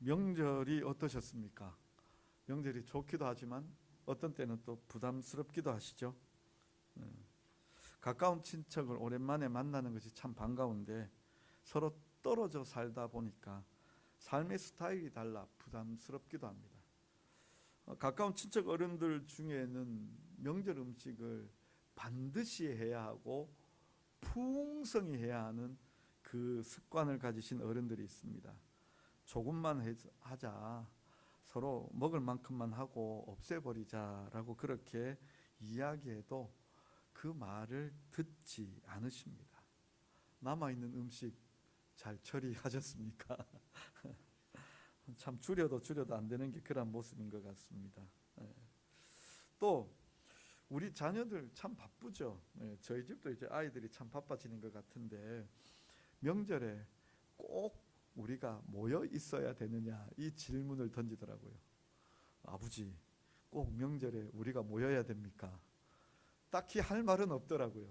명절이 어떠셨습니까? 명절이 좋기도 하지만 어떤 때는 또 부담스럽기도 하시죠. 가까운 친척을 오랜만에 만나는 것이 참 반가운데 서로 떨어져 살다 보니까 삶의 스타일이 달라 부담스럽기도 합니다. 가까운 친척 어른들 중에는 명절 음식을 반드시 해야 하고 풍성히 해야 하는 그 습관을 가지신 어른들이 있습니다. 조금만 하자, 서로 먹을 만큼만 하고 없애버리자라고 그렇게 이야기해도 그 말을 듣지 않으십니다. 남아있는 음식 잘 처리하셨습니까? 참 줄여도 안 되는 게 그런 모습인 것 같습니다. 또 우리 자녀들 참 바쁘죠. 저희 집도 이제 아이들이 참 바빠지는 것 같은데 명절에 꼭 우리가 모여 있어야 되느냐 이 질문을 던지더라고요. 아버지, 꼭 명절에 우리가 모여야 됩니까? 딱히 할 말은 없더라고요.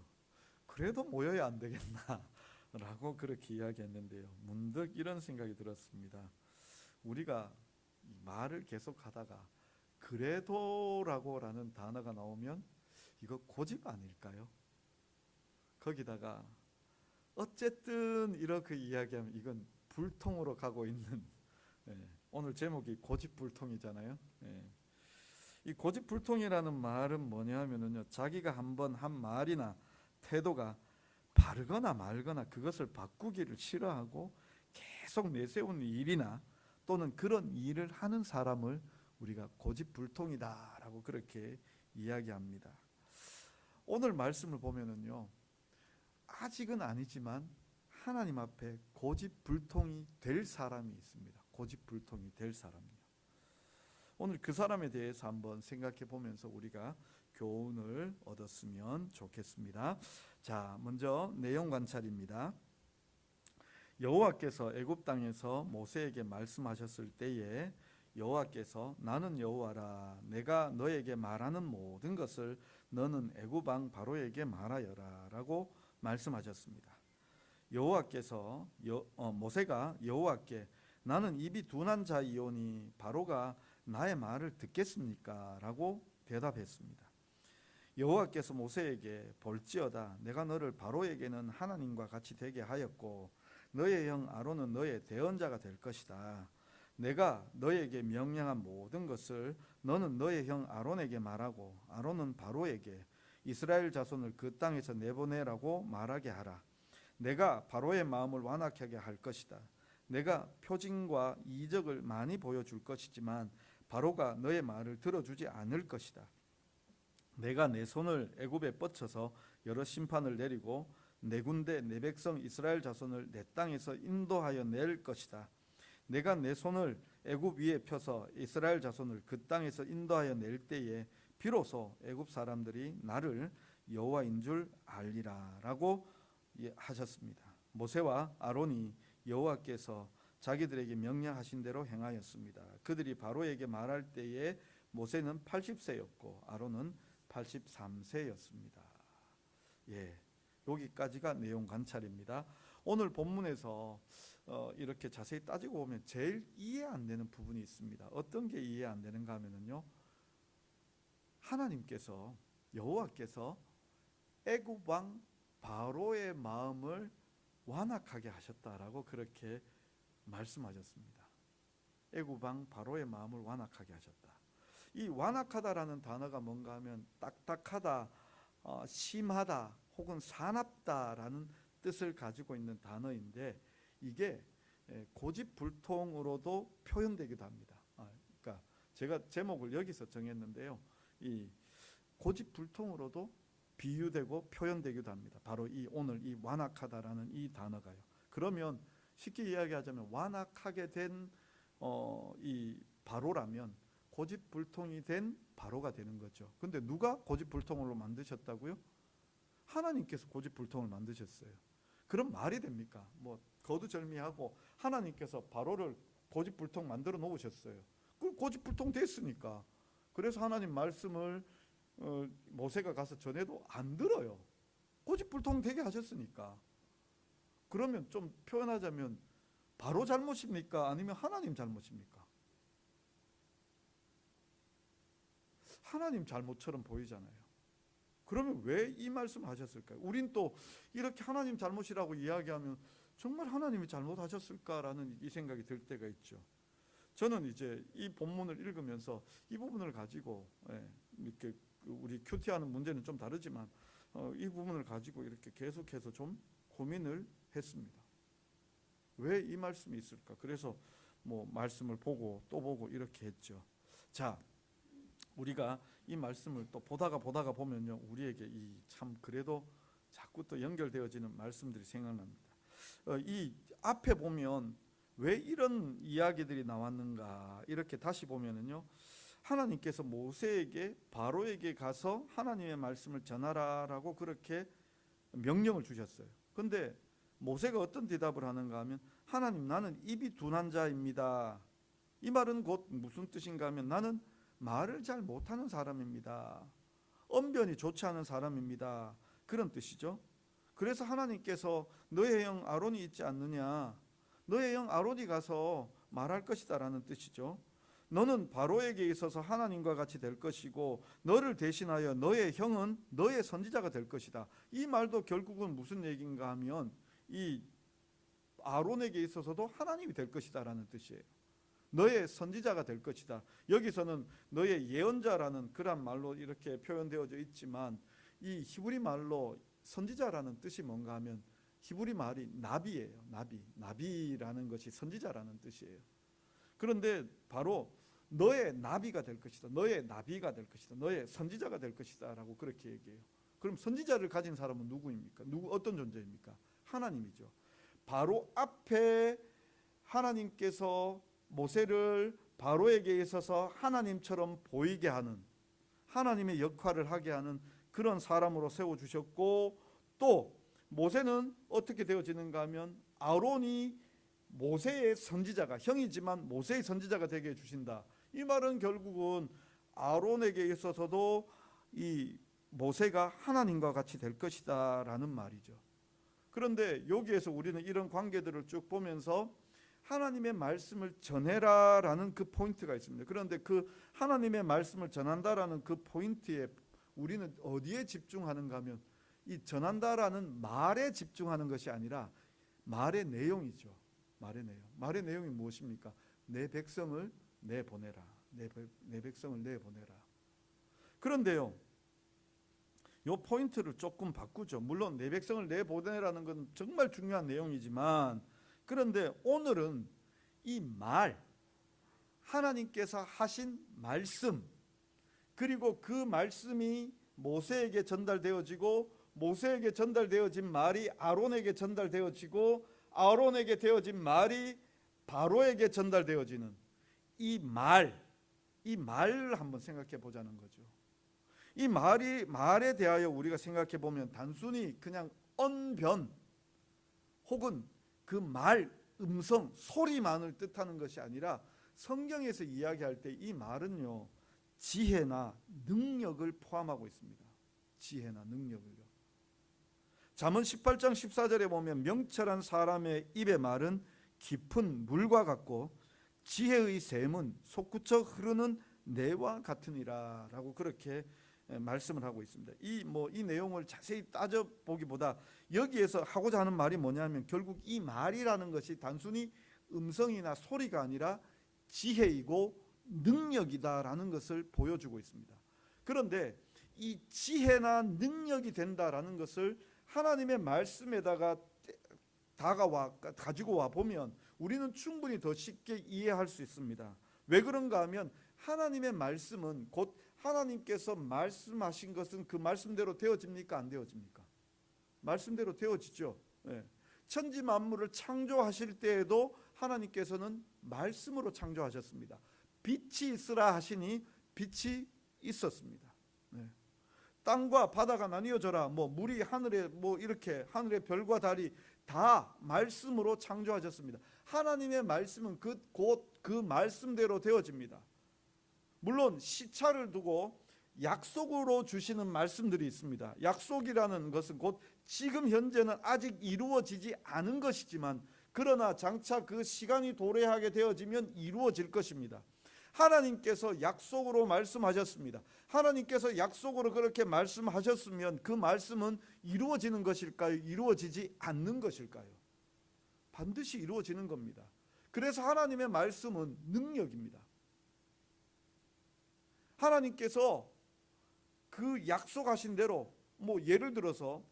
그래도 모여야 안 되겠나 라고 그렇게 이야기했는데요. 문득 이런 생각이 들었습니다. 우리가 이 말을 계속 하다가 그래도라고 라는 단어가 나오면 이거 고집 아닐까요? 거기다가 어쨌든 이렇게 이야기하면 이건 불통으로 가고 있는, 오늘 제목이 고집불통이잖아요. 이 고집불통이라는 말은 뭐냐 하면요, 자기가 한번 한 말이나 태도가 바르거나 말거나 그것을 바꾸기를 싫어하고 계속 내세우는 일이나 또는 그런 일을 하는 사람을 우리가 고집불통이다라고 그렇게 이야기합니다. 오늘 말씀을 보면은요, 아직은 아니지만 하나님 앞에 고집불통이 될 사람이 있습니다. 고집불통이 될 사람이요. 오늘 그 사람에 대해서 한번 생각해 보면서 우리가 교훈을 얻었으면 좋겠습니다. 자, 먼저 내용 관찰입니다. 여호와께서 애굽 땅에서 모세에게 말씀하셨을 때에 여호와께서 나는 여호와라, 내가 너에게 말하는 모든 것을 너는 애굽 왕 바로에게 말하여라 라고 말씀하셨습니다. 여호와께서 모세가 여호와께 나는 입이 둔한 자이오니 바로가 나의 말을 듣겠습니까? 라고 대답했습니다. 여호와께서 모세에게 볼지어다 내가 너를 바로에게는 하나님과 같이 되게 하였고 너의 형 아론은 너의 대언자가 될 것이다. 내가 너에게 명령한 모든 것을 너는 너의 형 아론에게 말하고 아론은 바로에게 이스라엘 자손을 그 땅에서 내보내라고 말하게 하라. 내가 바로의 마음을 완악하게 할 것이다. 내가 표징과 이적을 많이 보여줄 것이지만 바로가 너의 말을 들어주지 않을 것이다. 내가 내 손을 애굽에 뻗쳐서 여러 심판을 내리고 내 군대 내 백성 이스라엘 자손을 내 땅에서 인도하여 낼 것이다. 내가 내 손을 애굽 위에 펴서 이스라엘 자손을 그 땅에서 인도하여 낼 때에 비로소 애굽 사람들이 나를 여호와인 줄 알리라 라고 하셨습니다. 모세와 아론이 여호와께서 자기들에게 명령하신 대로 행하였습니다. 그들이 바로에게 말할 때에 모세는 80세였고 아론은 83세였습니다. 여기까지가 내용 관찰입니다. 오늘 본문에서 이렇게 자세히 따지고 보면 제일 이해 안 되는 부분이 있습니다. 어떤 게 이해 안 되는가 하면요, 하나님께서 여호와께서 애굽 왕 바로의 마음을 완악하게 하셨다라고 그렇게 말씀하셨습니다. 애굽 왕 바로의 마음을 완악하게 하셨다. 이 완악하다라는 단어가 뭔가 하면 딱딱하다, 심하다 혹은 사납다라는 뜻을 가지고 있는 단어인데 이게 고집불통으로도 표현되기도 합니다. 그러니까 제가 제목을 여기서 정했는데요, 이 고집불통으로도 비유되고 표현되기도 합니다. 바로 이 오늘 이 완악하다라는 이 단어가요. 그러면 쉽게 이야기하자면 완악하게 된 이 바로라면 고집불통이 된 바로가 되는 거죠. 근데 누가 고집불통으로 만드셨다고요? 하나님께서 고집불통을 만드셨어요. 그럼 말이 됩니까? 뭐 거두절미하고 하나님께서 바로를 고집불통 만들어 놓으셨어요. 그 고집불통 됐으니까. 그래서 하나님 말씀을 모세가 가서 전해도 안 들어요. 고집불통 되게 하셨으니까. 그러면 좀 표현하자면 바로 잘못입니까? 아니면 하나님 잘못입니까? 하나님 잘못처럼 보이잖아요. 그러면 왜 이 말씀 하셨을까요? 우린 또 이렇게 하나님 잘못이라고 이야기하면 정말 하나님이 잘못하셨을까라는 이 생각이 들 때가 있죠. 저는 이제 이 본문을 읽으면서 이 부분을 가지고 이렇게 우리 큐티하는 문제는 좀 다르지만 이 부분을 가지고 이렇게 계속해서 좀 고민을 했습니다. 왜 이 말씀이 있을까? 그래서 뭐 말씀을 보고 또 보고 이렇게 했죠. 자, 우리가 이 말씀을 또 보다가 보면요, 우리에게 이 참 그래도 자꾸 또 연결되어지는 말씀들이 생각납니다. 이 앞에 보면 왜 이런 이야기들이 나왔는가 이렇게 다시 보면은요, 하나님께서 모세에게 바로에게 가서 하나님의 말씀을 전하라라고 그렇게 명령을 주셨어요. 근데 모세가 어떤 대답을 하는가 하면, 하나님, 나는 입이 둔한 자입니다. 이 말은 곧 무슨 뜻인가 하면, 나는 말을 잘 못하는 사람입니다. 언변이 좋지 않은 사람입니다. 그런 뜻이죠. 그래서 하나님께서 너의 형 아론이 있지 않느냐, 너의 형 아론이 가서 말할 것이다 라는 뜻이죠. 너는 바로에게 있어서 하나님과 같이 될 것이고 너를 대신하여 너의 형은 너의 선지자가 될 것이다. 이 말도 결국은 무슨 얘기인가 하면 이 아론에게 있어서도 하나님이 될 것이다 라는 뜻이에요. 너의 선지자가 될 것이다. 여기서는 너의 예언자라는 그런 말로 이렇게 표현되어져 있지만 이 히브리 말로 선지자라는 뜻이 뭔가 하면 히브리 말이 나비예요. 나비라는 것이 선지자라는 뜻이에요. 그런데 바로 너의 나비가 될 것이다. 너의 나비가 될 것이다. 너의 선지자가 될 것이다 라고 그렇게 얘기해요. 그럼 선지자를 가진 사람은 누구입니까? 어떤 존재입니까? 하나님이죠. 바로 앞에 하나님께서 모세를 바로에게 있어서 하나님처럼 보이게 하는, 하나님의 역할을 하게 하는 그런 사람으로 세워주셨고, 또 모세는 어떻게 되어지는가 하면 아론이 모세의 선지자가, 형이지만 모세의 선지자가 되게 해주신다. 이 말은 결국은 아론에게 있어서도 이 모세가 하나님과 같이 될 것이다 라는 말이죠. 그런데 여기에서 우리는 이런 관계들을 쭉 보면서 하나님의 말씀을 전해라 라는 그 포인트가 있습니다. 그런데 그 하나님의 말씀을 전한다라는 그 포인트에 우리는 어디에 집중하는가 하면 이 전한다라는 말에 집중하는 것이 아니라 말의 내용이죠. 말의 내용이 무엇입니까? 내 백성을 내보내라. 내 백성을 내보내라. 그런데요, 요 포인트를 조금 바꾸죠. 물론 내 백성을 내보내라는 건 정말 중요한 내용이지만, 그런데 오늘은 이 말, 하나님께서 하신 말씀, 그리고 그 말씀이 모세에게 전달되어지고 모세에게 전달되어진 말이 아론에게 전달되어지고 아론에게 되어진 말이 바로에게 전달되어지는 이 말을 한번 생각해 보자는 거죠. 이 말에 대하여 우리가 생각해 보면 단순히 그냥 언변 혹은 그 말, 음성, 소리만을 뜻하는 것이 아니라 성경에서 이야기할 때 이 말은요, 지혜나 능력을 포함하고 있습니다. 지혜나 능력을요. 잠언 18장 14절에 보면 명철한 사람의 입의 말은 깊은 물과 같고 지혜의 샘은 솟구쳐 흐르는 내와 같으니라 라고 그렇게 말씀을 하고 있습니다. 이 내용을 자세히 따져보기보다 여기에서 하고자 하는 말이 뭐냐면 결국 이 말이라는 것이 단순히 음성이나 소리가 아니라 지혜이고 능력이다라는 것을 보여주고 있습니다. 그런데 이 지혜나 능력이 된다라는 것을 하나님의 말씀에다가 가지고 와 보면 우리는 충분히 더 쉽게 이해할 수 있습니다. 왜 그런가 하면 하나님의 말씀은 곧 하나님께서 말씀하신 것은 그 말씀대로 되어집니까? 안 되어집니까? 말씀대로 되어지죠. 네. 천지 만물을 창조하실 때에도 하나님께서는 말씀으로 창조하셨습니다. 빛이 있으라 하시니 빛이 있었습니다. 네. 땅과 바다가 나뉘어져라, 물이 하늘에 이렇게 하늘의 별과 달이 다 말씀으로 창조하셨습니다. 하나님의 말씀은 곧 그 말씀대로 되어집니다. 물론 시차를 두고 약속으로 주시는 말씀들이 있습니다. 약속이라는 것은 곧 지금 현재는 아직 이루어지지 않은 것이지만 그러나 장차 그 시간이 도래하게 되어지면 이루어질 것입니다. 하나님께서 약속으로 말씀하셨습니다. 하나님께서 약속으로 그렇게 말씀하셨으면 그 말씀은 이루어지는 것일까요? 이루어지지 않는 것일까요? 반드시 이루어지는 겁니다. 그래서 하나님의 말씀은 능력입니다. 하나님께서 그 약속하신 대로 예를 들어서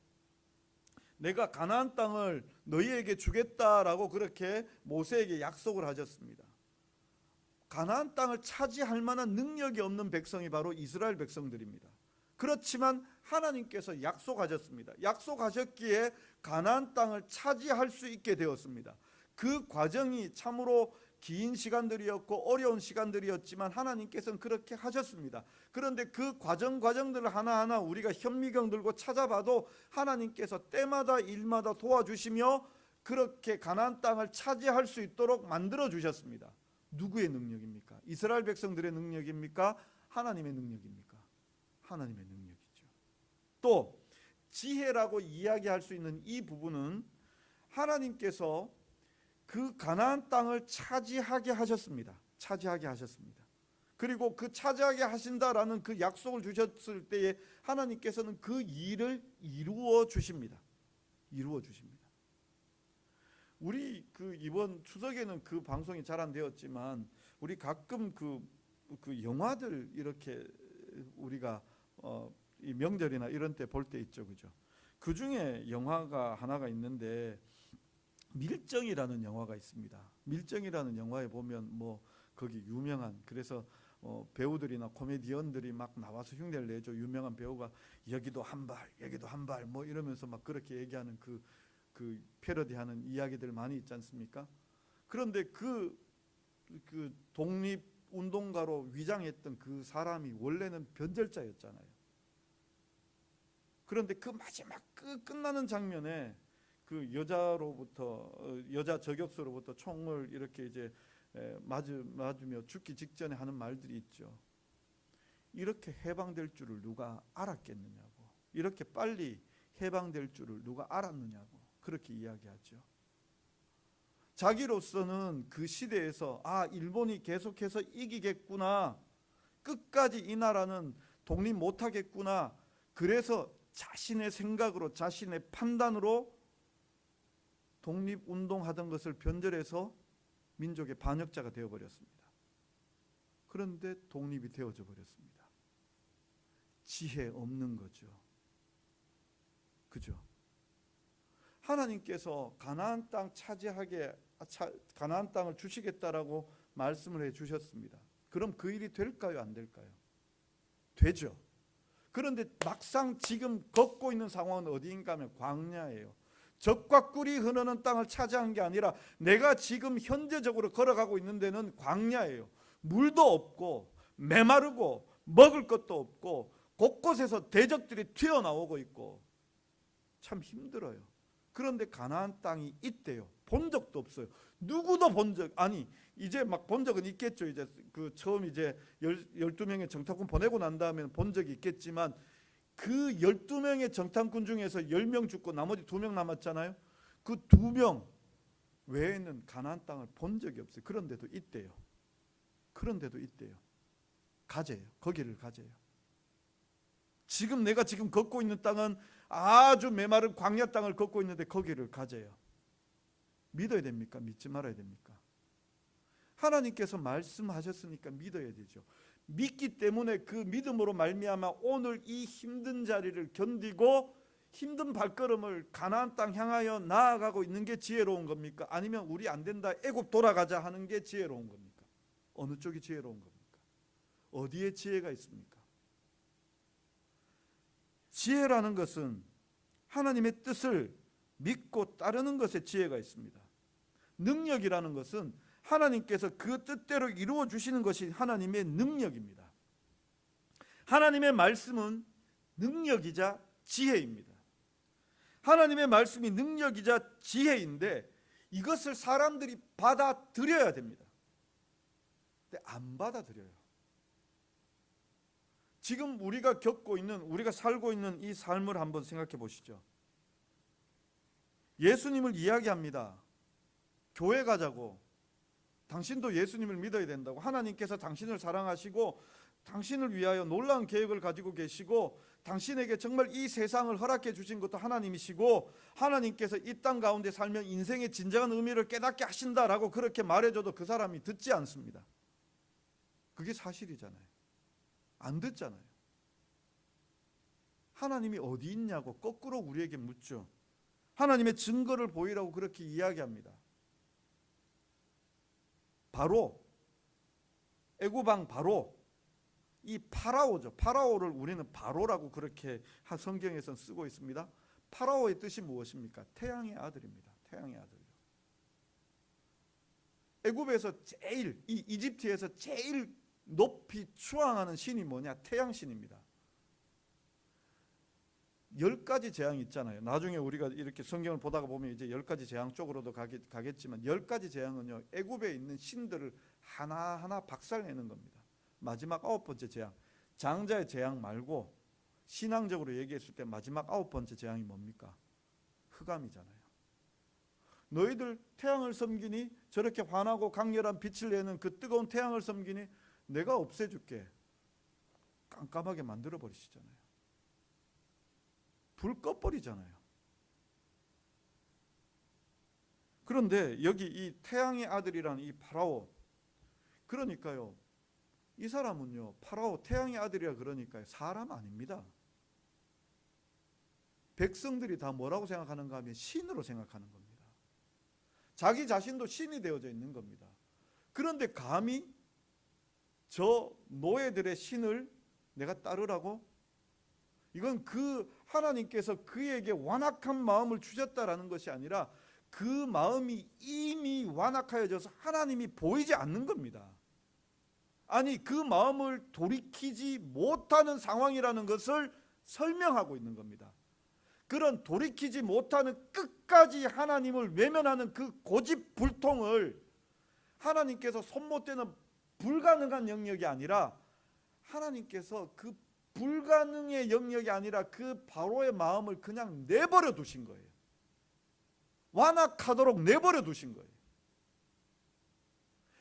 내가 가나안 땅을 너희에게 주겠다라고 그렇게 모세에게 약속을 하셨습니다. 가나안 땅을 차지할 만한 능력이 없는 백성이 바로 이스라엘 백성들입니다. 그렇지만 하나님께서 약속하셨습니다. 약속하셨기에 가나안 땅을 차지할 수 있게 되었습니다. 그 과정이 참으로 긴 시간들이었고 어려운 시간들이었지만 하나님께서는 그렇게 하셨습니다. 그런데 그 과정들을 하나하나 우리가 현미경 들고 찾아봐도 하나님께서 때마다 일마다 도와주시며 그렇게 가나안 땅을 차지할 수 있도록 만들어 주셨습니다. 누구의 능력입니까? 이스라엘 백성들의 능력입니까? 하나님의 능력입니까? 하나님의 능력이죠. 또 지혜라고 이야기할 수 있는 이 부분은 하나님께서 그 가나안 땅을 차지하게 하셨습니다. 차지하게 하셨습니다. 그리고 그 차지하게 하신다라는 그 약속을 주셨을 때에 하나님께서는 그 일을 이루어 주십니다. 이루어 주십니다. 우리 이번 추석에는 그 방송이 잘 안 되었지만 우리 가끔 그 영화들 이렇게 우리가 이 명절이나 이런 때 볼 때 있죠, 그죠? 그 중에 영화가 하나가 있는데 밀정이라는 영화가 있습니다. 밀정이라는 영화에 보면 거기 유명한 그래서 배우들이나 코미디언들이 막 나와서 흉내를 내죠. 유명한 배우가 여기도 한 발, 여기도 한 발 이러면서 막 그렇게 얘기하는 그 패러디하는 이야기들 많이 있지 않습니까? 그런데 그 독립운동가로 위장했던 그 사람이 원래는 변절자였잖아요. 그런데 그 마지막 끝나는 장면에 그 여자 저격수로부터 총을 이렇게 이제 맞으며 죽기 직전에 하는 말들이 있죠. 이렇게 해방될 줄을 누가 알았겠느냐고, 이렇게 빨리 해방될 줄을 누가 알았느냐고 그렇게 이야기하죠. 자기로서는 그 시대에서 일본이 계속해서 이기겠구나, 끝까지 이 나라는 독립 못하겠구나, 그래서 자신의 생각으로 자신의 판단으로 독립운동하던 것을 변절해서 민족의 반역자가 되어버렸습니다. 그런데 독립이 되어져 버렸습니다. 지혜 없는 거죠. 그죠? 하나님께서 가나안 땅 가나안 땅을 주시겠다라고 말씀을 해 주셨습니다. 그럼 그 일이 될까요? 안 될까요? 되죠. 그런데 막상 지금 걷고 있는 상황은 어디인가 하면 광야예요. 적과 꿀이 흐르는 땅을 차지한 게 아니라 내가 지금 현재적으로 걸어가고 있는 데는 광야예요. 물도 없고 메마르고 먹을 것도 없고 곳곳에서 대적들이 튀어나오고 있고 참 힘들어요. 그런데 가나안 땅이 있대요. 본 적도 없어요. 누구도 이제 막 본 적은 있겠죠. 이제 처음 이제 12명의 정탐꾼 보내고 난 다음에 본 적이 있겠지만 그 12명의 정탐꾼 중에서 10명 죽고 나머지 2명 남았잖아요. 그 2명 외에는 가나안 땅을 본 적이 없어요. 그런데도 있대요. 가재요. 거기를 가재요. 지금 내가 걷고 있는 땅은 아주 메마른 광야 땅을 걷고 있는데 거기를 가재요. 믿어야 됩니까? 믿지 말아야 됩니까? 하나님께서 말씀하셨으니까 믿어야 되죠. 믿기 때문에 그 믿음으로 말미암아 오늘 이 힘든 자리를 견디고 힘든 발걸음을 가나안 땅 향하여 나아가고 있는 게 지혜로운 겁니까? 아니면 우리 안 된다, 애굽 돌아가자 하는 게 지혜로운 겁니까? 어느 쪽이 지혜로운 겁니까? 어디에 지혜가 있습니까? 지혜라는 것은 하나님의 뜻을 믿고 따르는 것에 지혜가 있습니다. 능력이라는 것은 하나님께서 그 뜻대로 이루어 주시는 것이 하나님의 능력입니다. 하나님의 말씀은 능력이자 지혜입니다. 하나님의 말씀이 능력이자 지혜인데 이것을 사람들이 받아들여야 됩니다. 근데 안 받아들여요. 지금 우리가 살고 있는 이 삶을 한번 생각해 보시죠. 예수님을 이야기합니다. 교회 가자고, 당신도 예수님을 믿어야 된다고, 하나님께서 당신을 사랑하시고 당신을 위하여 놀라운 계획을 가지고 계시고 당신에게 정말 이 세상을 허락해 주신 것도 하나님이시고 하나님께서 이 땅 가운데 살면 인생의 진정한 의미를 깨닫게 하신다라고 그렇게 말해줘도 그 사람이 듣지 않습니다. 그게 사실이잖아요. 안 듣잖아요. 하나님이 어디 있냐고 거꾸로 우리에게 묻죠. 하나님의 증거를 보이라고 그렇게 이야기합니다. 바로 애굽왕 바로, 이 파라오죠. 파라오를 우리는 바로라고 그렇게 성경에서는 쓰고 있습니다. 파라오의 뜻이 무엇입니까? 태양의 아들입니다. 태양의 아들이요. 애굽에서 제일, 이 이집트에서 제일 높이 추앙하는 신이 뭐냐? 태양신입니다. 10가지 재앙이 있잖아요. 나중에 우리가 이렇게 성경을 보다가 보면 이제 10가지 재앙 쪽으로도 가겠지만 10가지 재앙은요, 애굽에 있는 신들을 하나하나 박살내는 겁니다. 마지막 9번째 재앙, 장자의 재앙 말고 신앙적으로 얘기했을 때 마지막 9번째 재앙이 뭡니까? 흑암이잖아요. 너희들 태양을 섬기니, 저렇게 환하고 강렬한 빛을 내는 그 뜨거운 태양을 섬기니 내가 없애줄게. 깜깜하게 만들어 버리시잖아요. 불 꺼버리잖아요. 그런데 여기 이 태양의 아들이라는 이 파라오, 그러니까요, 이 사람은요, 파라오 태양의 아들이라 그러니까요, 사람 아닙니다. 백성들이 다 뭐라고 생각하는가 하면 신으로 생각하는 겁니다. 자기 자신도 신이 되어져 있는 겁니다. 그런데 감히 저 노예들의 신을 내가 따르라고? 이건 그 하나님께서 그에게 완악한 마음을 주셨다라는 것이 아니라 그 마음이 이미 완악하여져서 하나님이 보이지 않는 겁니다. 아니, 그 마음을 돌이키지 못하는 상황이라는 것을 설명하고 있는 겁니다. 그런 돌이키지 못하는, 끝까지 하나님을 외면하는 그 고집불통을 하나님께서 손못 대는 불가능한 영역이 아니라, 하나님께서 그 불가능의 영역이 아니라 그 바로의 마음을 그냥 내버려 두신 거예요. 완악하도록 내버려 두신 거예요.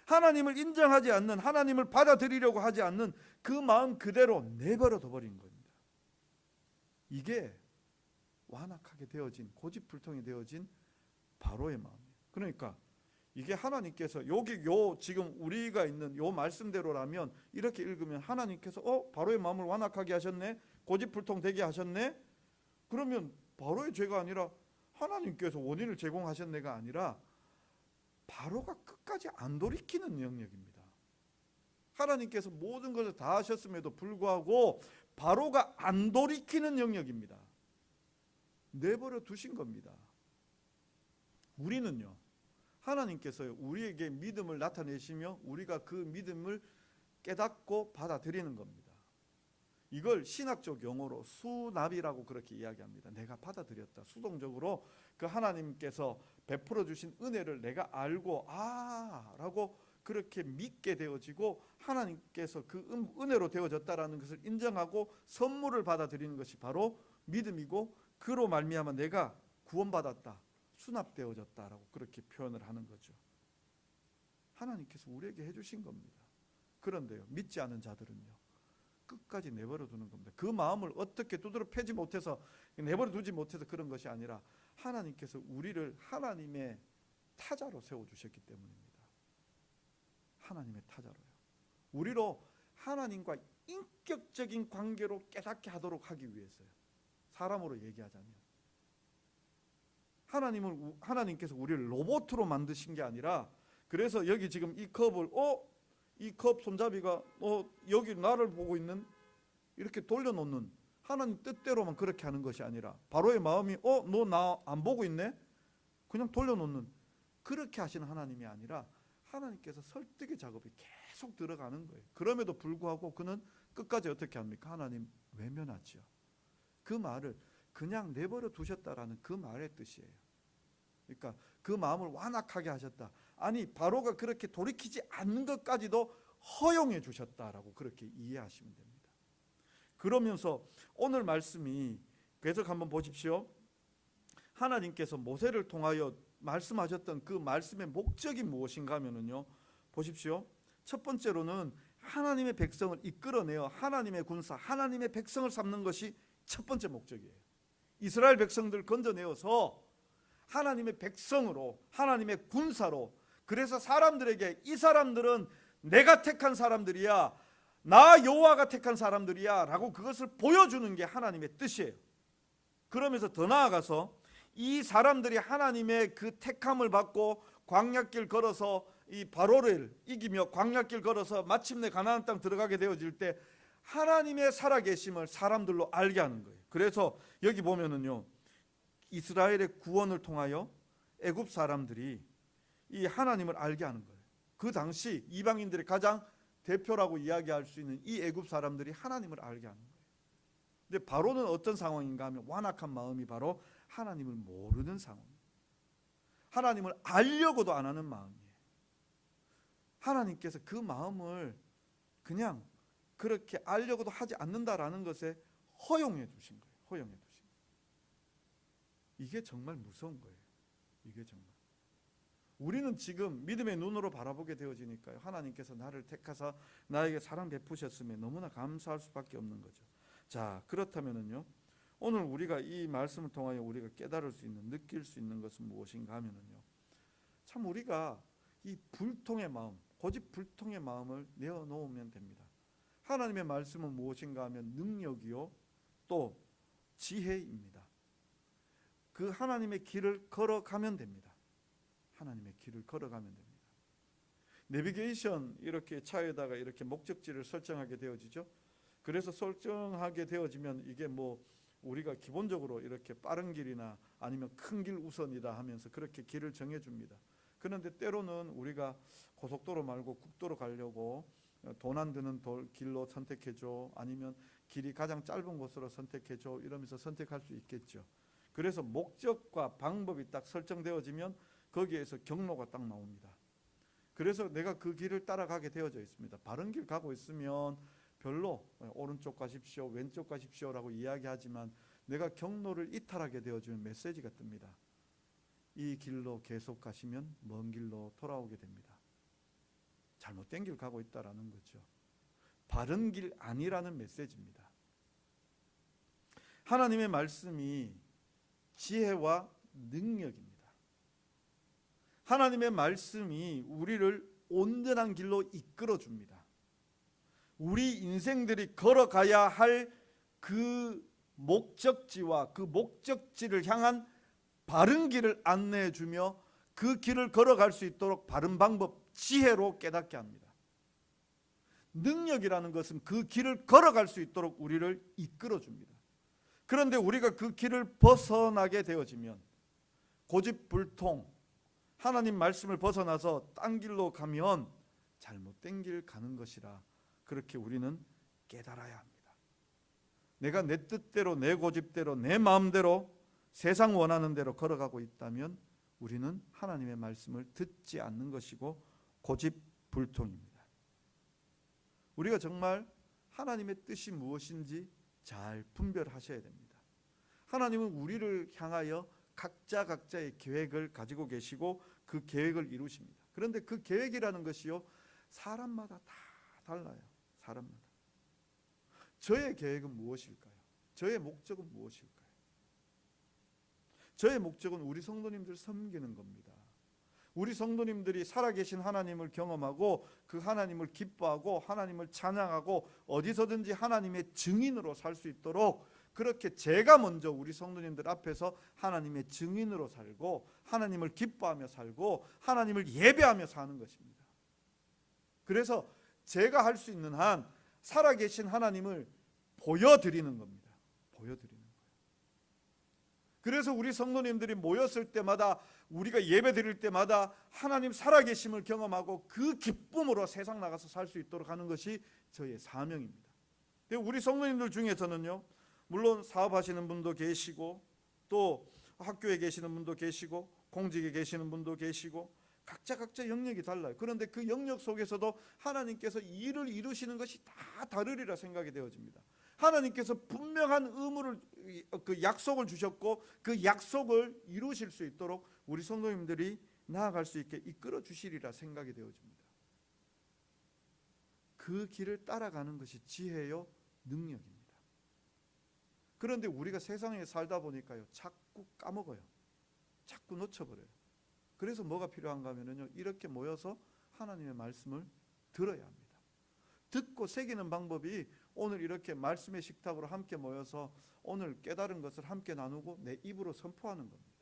하나님을 인정하지 않는, 하나님을 받아들이려고 하지 않는 그 마음 그대로 내버려 둬버린 겁니다. 이게 완악하게 되어진, 고집불통이 되어진 바로의 마음이에요. 그러니까 이게 하나님께서 여기 지금 우리가 있는 요 말씀대로라면 이렇게 읽으면 하나님께서 바로의 마음을 완악하게 하셨네, 고집불통 되게 하셨네. 그러면 바로의 죄가 아니라 하나님께서 원인을 제공하셨네가 아니라 바로가 끝까지 안 돌이키는 영역입니다. 하나님께서 모든 것을 다 하셨음에도 불구하고 바로가 안 돌이키는 영역입니다. 내버려 두신 겁니다. 우리는요, 하나님께서 우리에게 믿음을 나타내시며 우리가 그 믿음을 깨닫고 받아들이는 겁니다. 이걸 신학적 용어로 수납이라고 그렇게 이야기합니다. 내가 받아들였다. 수동적으로 그 하나님께서 베풀어 주신 은혜를 내가 알고 라고 그렇게 믿게 되어지고 하나님께서 그 은혜로 되어졌다라는 것을 인정하고 선물을 받아들이는 것이 바로 믿음이고, 그로 말미암아 내가 구원받았다, 수납되어졌다라고 그렇게 표현을 하는 거죠. 하나님께서 우리에게 해주신 겁니다. 그런데요, 믿지 않은 자들은요, 끝까지 내버려 두는 겁니다. 그 마음을 어떻게 두드러 패지 못해서, 내버려 두지 못해서 그런 것이 아니라 하나님께서 우리를 하나님의 타자로 세워주셨기 때문입니다. 하나님의 타자로요. 우리로 하나님과 인격적인 관계로 깨닫게 하도록 하기 위해서요. 사람으로 얘기하자면 하나님께서 우리를 로봇으로 만드신 게 아니라, 그래서 여기 지금 이 컵을 이 컵 손잡이가 여기 나를 보고 있는, 이렇게 돌려놓는 하나님 뜻대로만 그렇게 하는 것이 아니라, 바로의 마음이 너 나 안 보고 있네? 그냥 돌려놓는, 그렇게 하시는 하나님이 아니라 하나님께서 설득의 작업이 계속 들어가는 거예요. 그럼에도 불구하고 그는 끝까지 어떻게 합니까? 하나님 외면하지요. 그 말을 그냥 내버려 두셨다라는 그 말의 뜻이에요. 그러니까 그 마음을 완악하게 하셨다. 아니, 바로가 그렇게 돌이키지 않는 것까지도 허용해 주셨다라고 그렇게 이해하시면 됩니다. 그러면서 오늘 말씀이 계속 한번 보십시오. 하나님께서 모세를 통하여 말씀하셨던 그 말씀의 목적이 무엇인가 하면요, 보십시오. 첫 번째로는 하나님의 백성을 이끌어내어 하나님의 군사, 하나님의 백성을 삼는 것이 첫 번째 목적이에요. 이스라엘 백성들 건져내어서 하나님의 백성으로, 하나님의 군사로, 그래서 사람들에게 이 사람들은 내가 택한 사람들이야, 나 여호와가 택한 사람들이야 라고 그것을 보여주는 게 하나님의 뜻이에요. 그러면서 더 나아가서 이 사람들이 하나님의 그 택함을 받고 광야길 걸어서 이 바로를 이기며 광야길 걸어서 마침내 가나안 땅 들어가게 되어질 때 하나님의 살아계심을 사람들로 알게 하는 거예요. 그래서 여기 보면은요, 이스라엘의 구원을 통하여 애굽 사람들이 이 하나님을 알게 하는 거예요. 그 당시 이방인들의 가장 대표라고 이야기할 수 있는 이 애굽 사람들이 하나님을 알게 하는 거예요. 근데 바로는 어떤 상황인가 하면 완악한 마음이 바로 하나님을 모르는 상황이에요. 하나님을 알려고도 안 하는 마음이에요. 하나님께서 그 마음을 그냥 그렇게 알려고도 하지 않는다라는 것에 허용해 두신 거예요. 허용해 두신 거예요. 이게 정말 무서운 거예요. 이게 정말. 우리는 지금 믿음의 눈으로 바라보게 되어지니까요, 하나님께서 나를 택하사 나에게 사랑 베푸셨으면 너무나 감사할 수밖에 없는 거죠. 자, 그렇다면은요, 오늘 우리가 이 말씀을 통하여 우리가 깨달을 수 있는, 느낄 수 있는 것은 무엇인가 하면은요, 참 우리가 이 불통의 마음, 고집불통의 마음을 내어놓으면 됩니다. 하나님의 말씀은 무엇인가 하면 능력이요 또 지혜입니다. 그 하나님의 길을 걸어가면 됩니다. 하나님의 길을 걸어가면 됩니다. 내비게이션 이렇게 차에다가 이렇게 목적지를 설정하게 되어지죠. 그래서 설정하게 되어지면 이게 뭐 우리가 기본적으로 이렇게 빠른 길이나 아니면 큰 길 우선이다 하면서 그렇게 길을 정해줍니다. 그런데 때로는 우리가 고속도로 말고 국도로 가려고 돈 안 드는 길로 선택해줘, 아니면 길이 가장 짧은 곳으로 선택해줘, 이러면서 선택할 수 있겠죠. 그래서 목적과 방법이 딱 설정되어지면 거기에서 경로가 딱 나옵니다. 그래서 내가 그 길을 따라가게 되어져 있습니다. 바른 길 가고 있으면 별로 오른쪽 가십시오, 왼쪽 가십시오라고 이야기하지만 내가 경로를 이탈하게 되어지면 메시지가 뜹니다. 이 길로 계속 가시면 먼 길로 돌아오게 됩니다. 잘못된 길 가고 있다라는 거죠. 바른 길 아니라는 메시지입니다. 하나님의 말씀이 지혜와 능력입니다. 하나님의 말씀이 우리를 온전한 길로 이끌어 줍니다. 우리 인생들이 걸어가야 할 그 목적지와 그 목적지를 향한 바른 길을 안내해 주며 그 길을 걸어갈 수 있도록 바른 방법, 지혜로 깨닫게 합니다. 능력이라는 것은 그 길을 걸어갈 수 있도록 우리를 이끌어 줍니다. 그런데 우리가 그 길을 벗어나게 되어지면 고집불통, 하나님 말씀을 벗어나서 딴 길로 가면 잘못된 길 가는 것이라 그렇게 우리는 깨달아야 합니다. 내가 내 뜻대로, 내 고집대로, 내 마음대로 세상 원하는 대로 걸어가고 있다면 우리는 하나님의 말씀을 듣지 않는 것이고 고집불통입니다. 우리가 정말 하나님의 뜻이 무엇인지 잘 분별하셔야 됩니다. 하나님은 우리를 향하여 각자의 계획을 가지고 계시고 그 계획을 이루십니다. 그런데 그 계획이라는 것이요, 사람마다 다 달라요. 사람마다. 저의 계획은 무엇일까요? 저의 목적은 무엇일까요? 저의 목적은 우리 성도님들 섬기는 겁니다. 우리 성도님들이 살아계신 하나님을 경험하고 그 하나님을 기뻐하고 하나님을 찬양하고 어디서든지 하나님의 증인으로 살 수 있도록 그렇게 제가 먼저 우리 성도님들 앞에서 하나님의 증인으로 살고 하나님을 기뻐하며 살고 하나님을 예배하며 사는 것입니다. 그래서 제가 할 수 있는 한 살아계신 하나님을 보여드리는 겁니다. 보여드리는 거예요. 그래서 우리 성도님들이 모였을 때마다, 우리가 예배 드릴 때마다 하나님 살아계심을 경험하고 그 기쁨으로 세상 나가서 살 수 있도록 하는 것이 저의 사명입니다. 우리 성도님들 중에서는요, 물론 사업하시는 분도 계시고 또 학교에 계시는 분도 계시고 공직에 계시는 분도 계시고 각자 영역이 달라요. 그런데 그 영역 속에서도 하나님께서 일을 이루시는 것이 다 다르리라 생각이 되어집니다. 하나님께서 분명한 의무를, 그 약속을 주셨고 그 약속을 이루실 수 있도록 우리 성도님들이 나아갈 수 있게 이끌어 주시리라 생각이 되어집니다. 그 길을 따라가는 것이 지혜요 능력입니다. 그런데 우리가 세상에 살다 보니까요, 자꾸 까먹어요. 자꾸 놓쳐버려요. 그래서 뭐가 필요한가 하면요, 이렇게 모여서 하나님의 말씀을 들어야 합니다. 듣고 새기는 방법이 오늘 이렇게 말씀의 식탁으로 함께 모여서 오늘 깨달은 것을 함께 나누고 내 입으로 선포하는 겁니다.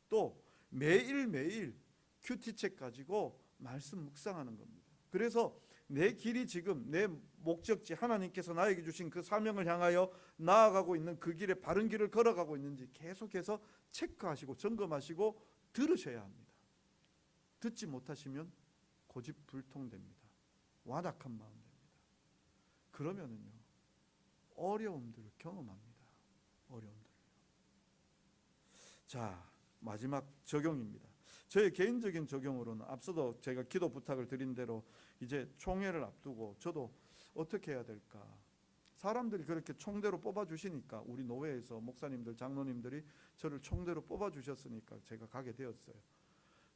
또 매일매일 큐티책 가지고 말씀 묵상하는 겁니다. 그래서 내 길이 지금 내 목적지, 하나님께서 나에게 주신 그 사명을 향하여 나아가고 있는 그 길에 바른 길을 걸어가고 있는지 계속해서 체크하시고 점검하시고 들으셔야 합니다. 듣지 못하시면 고집불통됩니다. 완악한 마음 됩니다. 그러면은요, 어려움들을 경험합니다. 어려움들을. 자, 마지막 적용입니다. 저의 개인적인 적용으로는 앞서도 제가 기도 부탁을 드린 대로 이제 총회를 앞두고 저도 어떻게 해야 될까? 사람들이 그렇게 총대로 뽑아주시니까, 우리 노회에서 목사님들, 장로님들이 저를 총대로 뽑아주셨으니까 제가 가게 되었어요.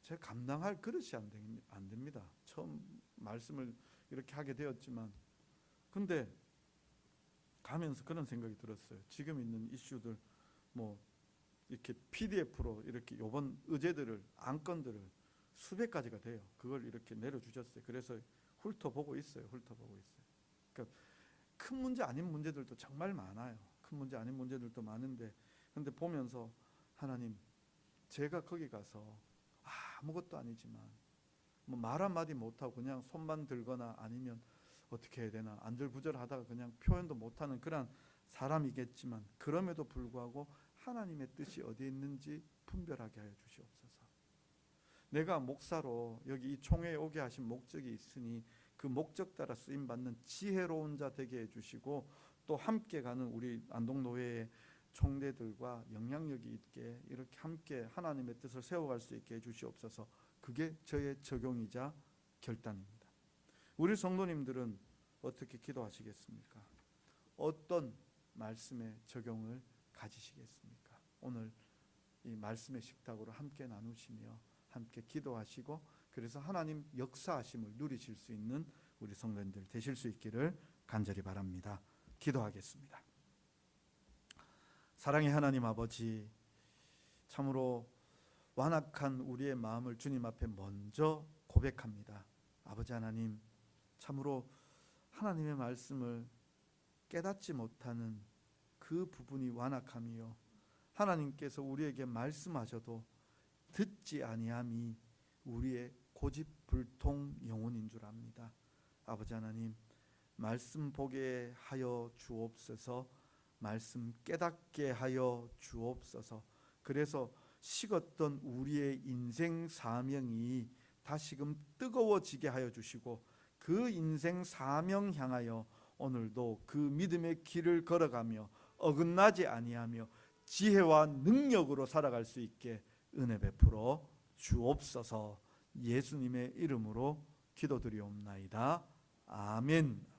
제가 감당할 그릇이 안 됩니다. 처음 말씀을 이렇게 하게 되었지만, 근데 가면서 그런 생각이 들었어요. 지금 있는 이슈들 뭐 이렇게 PDF로 이렇게 요번 의제들을, 안건들을 수백 가지가 돼요. 그걸 이렇게 내려주셨어요. 그래서 훑어보고 있어요. 그러니까 큰 문제 아닌 문제들도 정말 많아요. 큰 문제 아닌 문제들도 많은데, 근데 보면서 하나님, 제가 거기 가서 아무것도 아니지만 뭐 말 한마디 못하고 그냥 손만 들거나 아니면 어떻게 해야 되나 안절부절하다가 그냥 표현도 못하는 그런 사람이겠지만, 그럼에도 불구하고 하나님의 뜻이 어디에 있는지 분별하게 하여 주시옵소서. 내가 목사로 여기 이 총회에 오게 하신 목적이 있으니 그 목적 따라 쓰임받는 지혜로운 자 되게 해주시고, 또 함께 가는 우리 안동노회의 총대들과 영향력이 있게 이렇게 함께 하나님의 뜻을 세워갈 수 있게 해주시옵소서. 그게 저의 적용이자 결단입니다. 우리 성도님들은 어떻게 기도하시겠습니까? 어떤 말씀의 적용을 가지시겠습니까? 오늘 이 말씀의 식탁으로 함께 나누시며 함께 기도하시고, 그래서 하나님 역사하심을 누리실 수 있는 우리 성도님들 되실 수 있기를 간절히 바랍니다. 기도하겠습니다. 사랑의 하나님 아버지, 참으로 완악한 우리의 마음을 주님 앞에 먼저 고백합니다. 아버지 하나님, 참으로 하나님의 말씀을 깨닫지 못하는 그 부분이 완악함이요, 하나님께서 우리에게 말씀하셔도 듣지 아니함이 우리의 고집불통 영혼인 줄 압니다. 아버지 하나님, 말씀 보게 하여 주옵소서. 말씀 깨닫게 하여 주옵소서. 그래서 식었던 우리의 인생 사명이 다시금 뜨거워지게 하여 주시고, 그 인생 사명 향하여 오늘도 그 믿음의 길을 걸어가며 어긋나지 아니하며 지혜와 능력으로 살아갈 수 있게 은혜 베풀어 주옵소서. 예수님의 이름으로 기도드리옵나이다. 아멘.